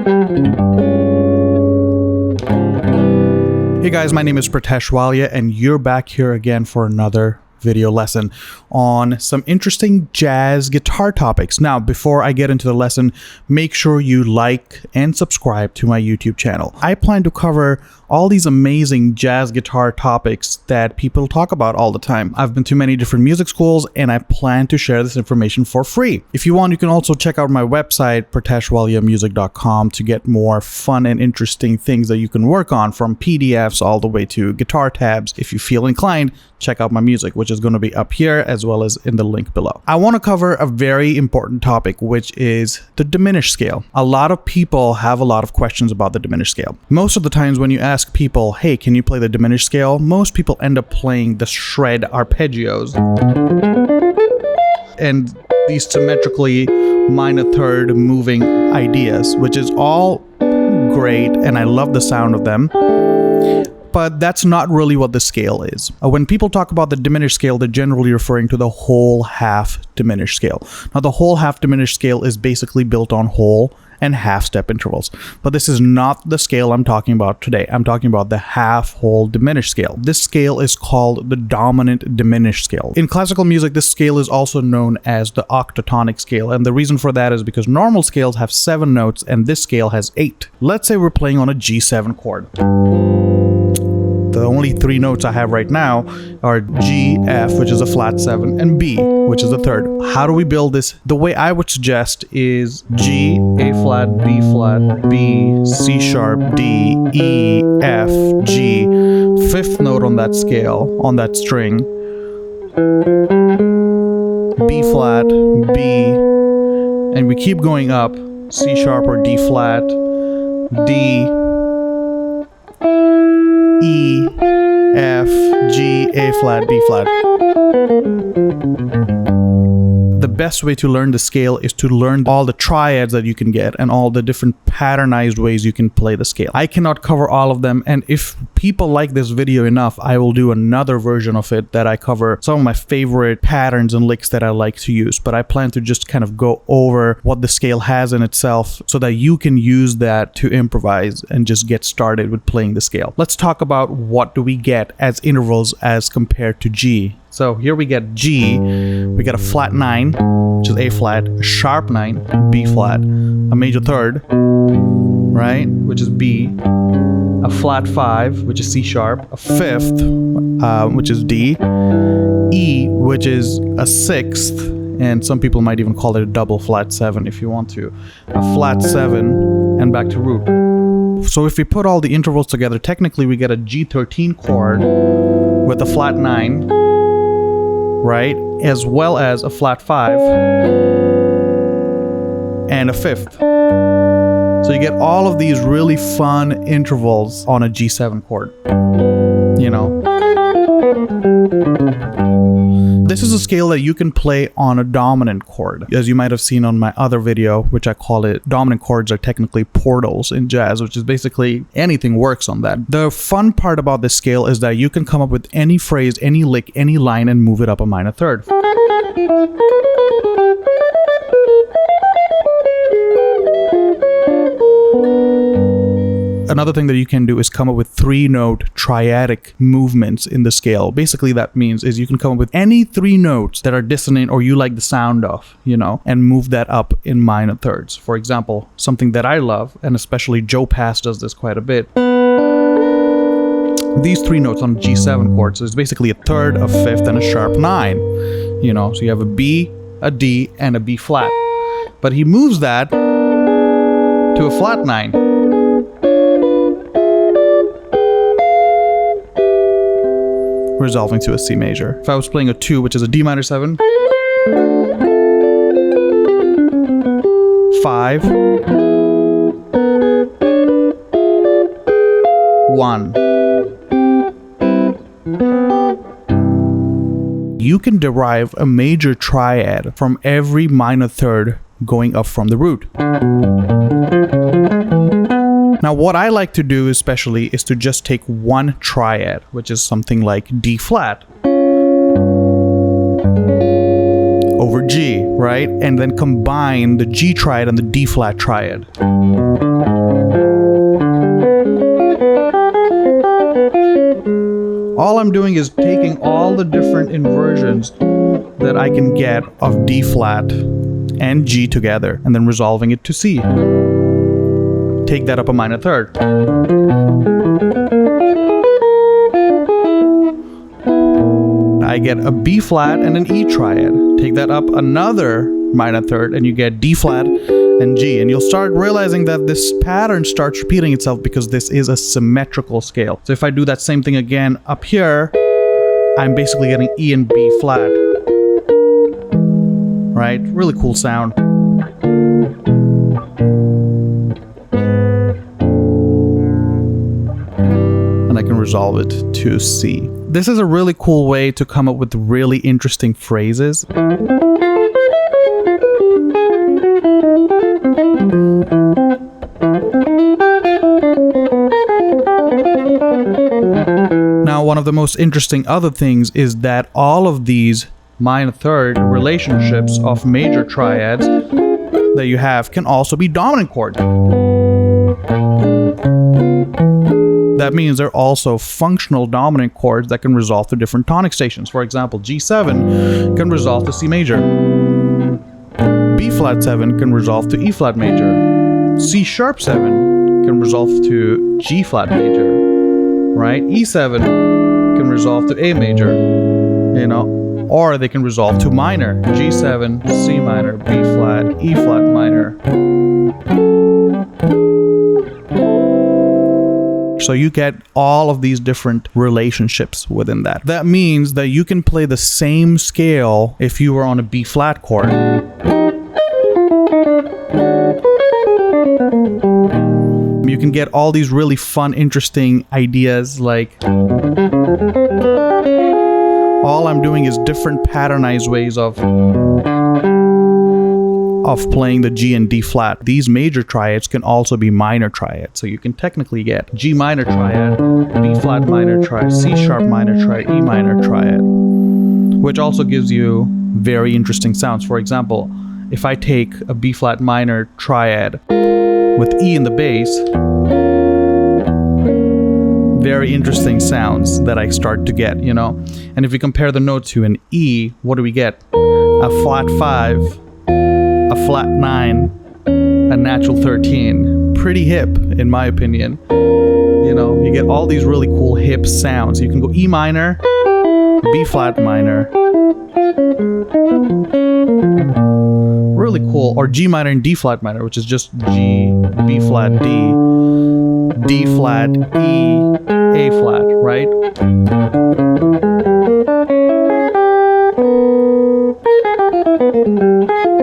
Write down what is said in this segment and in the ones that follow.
Hey guys, my name is Pritesh Walia, and you're back here again for another video lesson on some interesting jazz guitar topics. Now, before I get into the lesson, make sure you like and subscribe to my YouTube channel. I plan to cover all these amazing jazz guitar topics that people talk about all the time. I've been to many different music schools, and I plan to share this information for free. If you want, you can also check out my website, priteshwaliamusic.com, to get more fun and interesting things that you can work on, from PDFs all the way to guitar tabs. If you feel inclined, check out my music, which is going to be up here as well as in the link below. I want to cover a very important topic, which is the diminished scale. A lot of people have a lot of questions about the diminished scale. Most of the times when you ask people, hey, can you play the diminished scale? Most people end up playing the shred arpeggios and these symmetrically minor third moving ideas, which is all great, and I love the sound of them. But that's not really what the scale is. When people talk about the diminished scale, they're generally referring to the whole half diminished scale. Now, the whole half diminished scale is basically built on whole and half step intervals. But this is not the scale I'm talking about today. I'm talking about the half whole diminished scale. This scale is called the dominant diminished scale. In classical music, this scale is also known as the octatonic scale. And the reason for that is because normal scales have 7 notes and this scale has 8. Let's say we're playing on a G7 chord. The only 3 notes I have right now are G, F, which is a flat 7, and B, which is the third. How do we build this? The way I would suggest is G, A flat, B, C sharp, D, E, F, G, 5th note on that scale, on that string, B flat, B, and we keep going up, C sharp or D flat, D, E, F, G, A flat, B flat. The best way to learn the scale is to learn all the triads that you can get and all the different patternized ways you can play the scale. I cannot cover all of them, and if people like this video enough, I will do another version of it that I cover some of my favorite patterns and licks that I like to use. But I plan to just kind of go over what the scale has in itself so that you can use that to improvise and just get started with playing the scale. Let's talk about what do we get as intervals as compared to G. So here we get G, we get a flat 9, which is A flat, a sharp 9, B flat, a major third, right, which is B, a flat 5, which is C sharp, a 5th, which is D, E, which is a 6th, and some people might even call it a double flat 7 if you want to, a flat 7, and back to root. So if we put all the intervals together, technically we get a G13 chord with a flat 9, right, as well as a flat 5 and a 5th. So you get all of these really fun intervals on a G7 chord, you know. This is a scale that you can play on a dominant chord. As you might have seen on my other video, which I call it, dominant chords are technically portals in jazz, which is basically anything works on that. The fun part about this scale is that you can come up with any phrase, any lick, any line, and move it up a minor third. Another thing that you can do is come up with 3-note triadic movements in the scale. Basically, that means is you can come up with any 3 notes that are dissonant or you like the sound of, you know, and move that up in minor thirds. For example, something that I love, and especially Joe Pass does this quite a bit. These 3 notes on G7 chords is basically a third, a 5th, and a sharp 9. You know, so you have a B, a D, and a B flat. But he moves that to a flat 9. Resolving to a C major. If I was playing a 2, which is a D minor 7, 5, 1. You can derive a major triad from every minor third going up from the root. Now, what I like to do especially is to just take one triad, which is something like D flat over G, right? And then combine the G triad and the D flat triad. All I'm doing is taking all the different inversions that I can get of D flat and G together and then resolving it to C. Take that up a minor third. I get a B flat and an E triad. Take that up another minor third and you get D flat and G. And you'll start realizing that this pattern starts repeating itself because this is a symmetrical scale. So if I do that same thing again up here, I'm basically getting E and B flat. Right? Really cool sound. And I can resolve it to C. This is a really cool way to come up with really interesting phrases. Now, one of the most interesting other things is that all of these minor third relationships of major triads that you have can also be dominant chords. That means they're also functional dominant chords that can resolve to different tonic stations. For example, G7 can resolve to C major. B flat 7 can resolve to E flat major. C sharp 7 can resolve to G flat major. Right? E7 can resolve to A major. You know? Or they can resolve to minor. G7, C minor, B flat, E flat minor. So you get all of these different relationships within that. That means that you can play the same scale if you were on a B flat chord. You can get all these really fun, interesting ideas like all I'm doing is different patternized ways of playing the G and D flat. These major triads can also be minor triads. So you can technically get G minor triad, B flat minor triad, C sharp minor triad, E minor triad, which also gives you very interesting sounds. For example, if I take a B flat minor triad with E in the bass, very interesting sounds that I start to get, you know. And if we compare the note to an E, what do we get? A flat 5, a flat 9, a natural 13. Pretty hip, in my opinion. You know, you get all these really cool hip sounds. You can go E minor, B flat minor. Really cool. Or G minor and D flat minor, which is just G, B flat, D, D flat, E, A flat, right?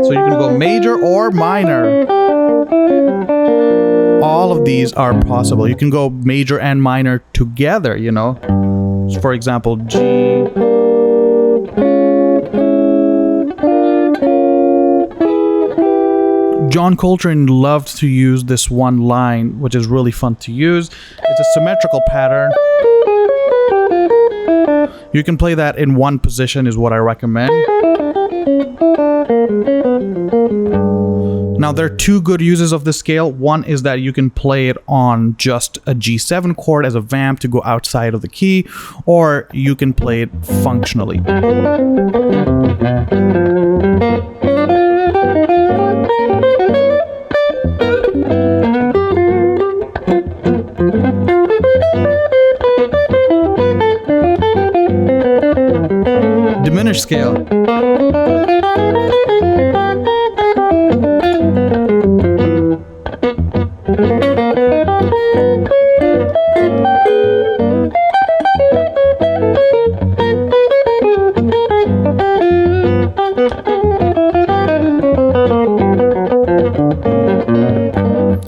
So you can go major or minor. All of these are possible. You can go major and minor together, you know. So for example, G. John Coltrane loved to use this one line, which is really fun to use. It's a symmetrical pattern. You can play that in one position is what I recommend. Now, there are two good uses of this scale. One is that you can play it on just a G7 chord as a vamp to go outside of the key, or you can play it functionally. Diminished scale.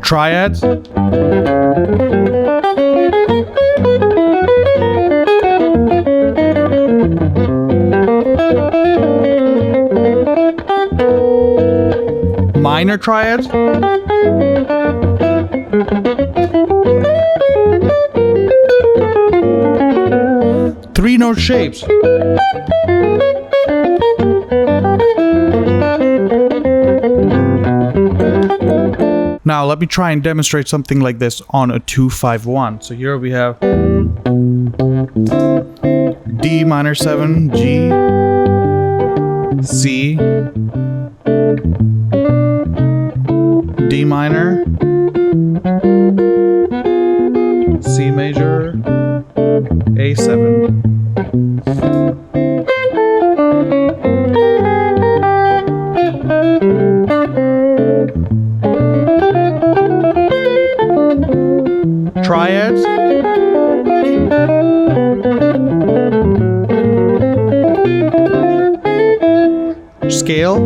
Triads. Minor triads. Three note shapes. Now let me try and demonstrate something like this on a 2-5-1. So here we have D minor 7, G, C, D minor, C major, A7. Triads. Scale.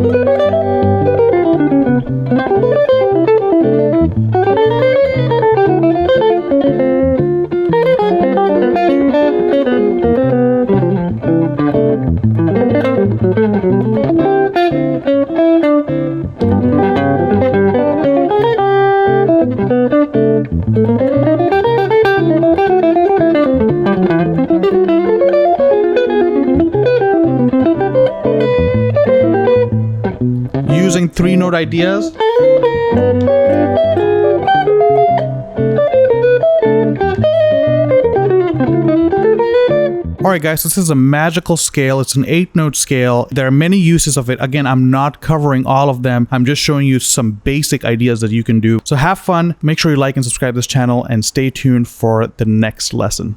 Using 3-note ideas. Alright guys, this is a magical scale. It's an 8-note scale. There are many uses of it. Again, I'm not covering all of them. I'm just showing you some basic ideas that you can do. So have fun, make sure you like and subscribe to this channel, and stay tuned for the next lesson.